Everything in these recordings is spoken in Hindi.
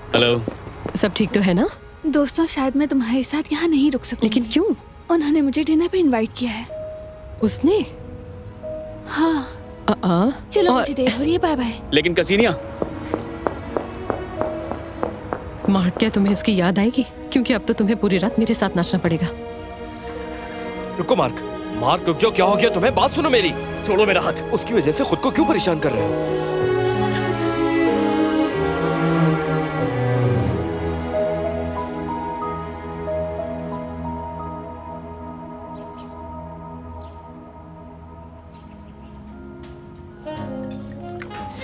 हेलो। सब ठीक तो है ना? दोस्तों, शायद मैं तुम्हारे साथ यहाँ नहीं रुक सकूं। लेकिन क्यों? उन्होंने मुझे डिनर पे इनवाइट किया है। उसने? हाँ। चलो, मुझे देर हो रही है, बाय बाय। लेकिन कसीनिया, मार्क, क्या तुम्हें इसकी याद आएगी? क्योंकि अब तो तुम्हें पूरी रात मेरे साथ नाचना पड़ेगा। रुको मार्क, मार्क रुक जाओ, क्या हो गया तुम्हें? बात सुनो मेरी। छोड़ो मेरा हाथ। उसकी वजह से खुद को क्यों परेशान कर रहे हो?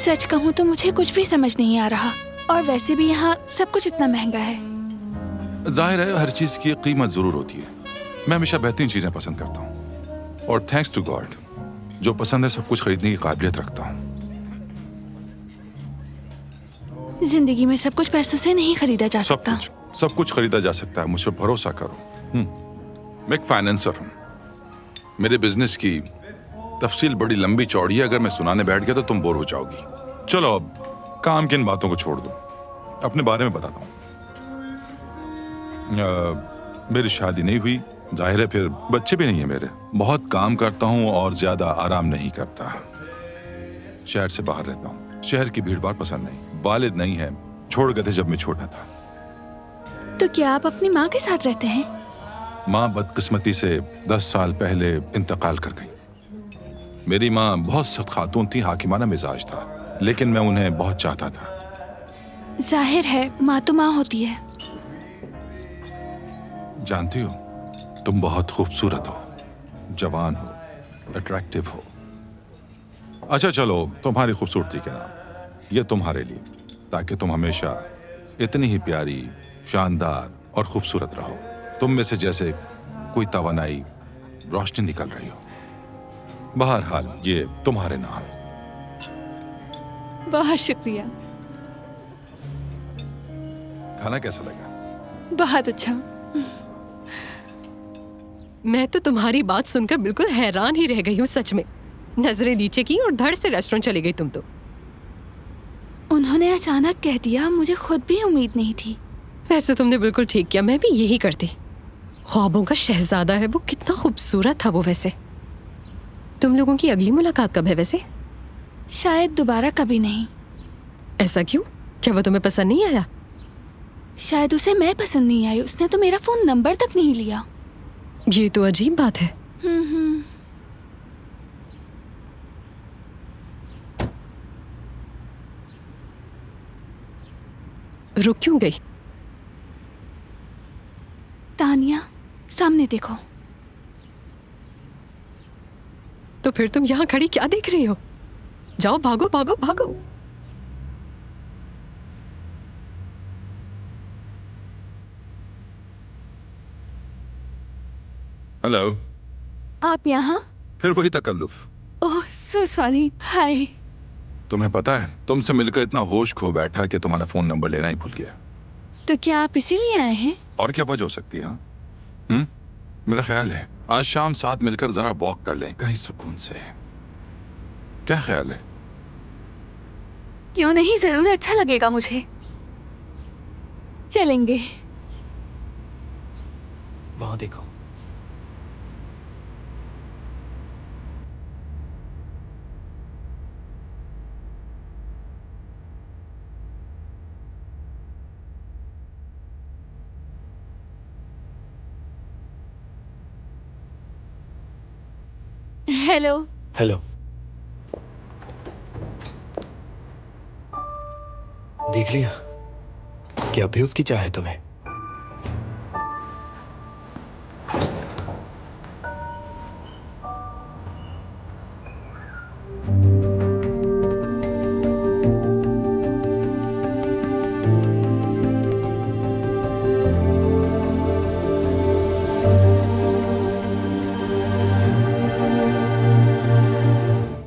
सच कहूँ तो मुझे कुछ भी समझ नहीं आ रहा, और वैसे भी यहाँ सब कुछ इतना महंगा है। जाहिर है हर चीज की कीमत जरूर होती है। मैं हमेशा बेहतरीन चीजें पसंद करता हूँ, और थैंक्स टू गॉड जो पसंद है सब कुछ खरीदने की काबिलियत रखता हूँ। जिंदगी में सब कुछ पैसों से नहीं खरीदा जा सकता। सब कुछ खरीदा जा सकता है, मुझ पर भरोसा करो। मैं एक फाइनेंसर हूँ। मेरे बिजनेस की तफसील बड़ी लंबी चौड़ी है, अगर मैं सुनाने बैठ गया तो तुम बोर हो जाओगी। चलो अब काम की इन बातों को छोड़ दो, अपने बारे में बताता हूँ। मेरी शादी नहीं हुई, जाहिर है, फिर बच्चे भी नहीं है मेरे। बहुत काम करता हूँ और ज्यादा आराम नहीं करता। शहर से बाहर रहता हूँ। शहर की भीड़ भाड़ पसंद नहीं। वालिद नहीं है, छोड़ गए थे जब मैं छोटा था। तो क्या आप अपनी माँ के साथ रहते हैं? माँ बदकिस्मती से 10 साल पहले इंतकाल कर गई। मेरी माँ बहुत सख्त खातून थी, हाकिमाना मिजाज था, लेकिन मैं उन्हें बहुत चाहता था। जाहिर है, माँ तो माँ होती है। जानती हो, तुम बहुत खूबसूरत हो, जवान हो, अट्रैक्टिव हो। अच्छा चलो, तुम्हारी खूबसूरती के नाम ये तुम्हारे लिए, ताकि तुम हमेशा इतनी ही प्यारी, शानदार और खूबसूरत रहो। तुम में से जैसे कोई तवानाई, रोशनी निकल रही हो। बहरहाल ये तुम्हारे नाम। बहुत शुक्रिया। खाना कैसा लगा? बहुत अच्छा। मैं तो तुम्हारी बात सुनकर बिल्कुल हैरान ही रह गई हूँ, सच में। नजरें नीचे की और धड़ से रेस्टोरेंट चली गई तुम तो। उन्होंने अचानक कह दिया, मुझे खुद भी उम्मीद नहीं थी। वैसे तुमने बिल्कुल ठीक किया, मैं भी यही करती। ख्वाबों का शहजादा है वो, कितना खूबसूरत था वो। वैसे तुम लोगों की अगली मुलाकात कब है वैसे? शायद दोबारा कभी नहीं। ऐसा क्यों? क्या वो तुम्हें पसंद नहीं आया? शायद उसे मैं पसंद नहीं आई। उसने तो मेरा फोन नंबर तक नहीं लिया। ये तो अजीब बात है। रुक क्यों गई? तानिया, सामने देखो। तो फिर तुम यहाँ खड़ी क्या देख रही हो? जाओ, भागो भागो भागो। हेलो। आप यहाँ? फिर वही तकल्लुफ। ओह, सो सॉरी। हाय। तुम्हें पता है, तुमसे मिलकर इतना होश खो बैठा कि तुम्हारा फोन नंबर लेना ही भूल गया। तो क्या आप इसीलिए आए हैं? और क्या वजह हो सकती है? मेरा ख्याल है आज शाम साथ मिलकर जरा वॉक कर लें कहीं सुकून से। क्या ख्याल है? क्यों नहीं, जरूर अच्छा लगेगा मुझे। चलेंगे। वहां देखो। हेलो। हेलो। देख लिया कि अब भी उसकी चाह है तुम्हें?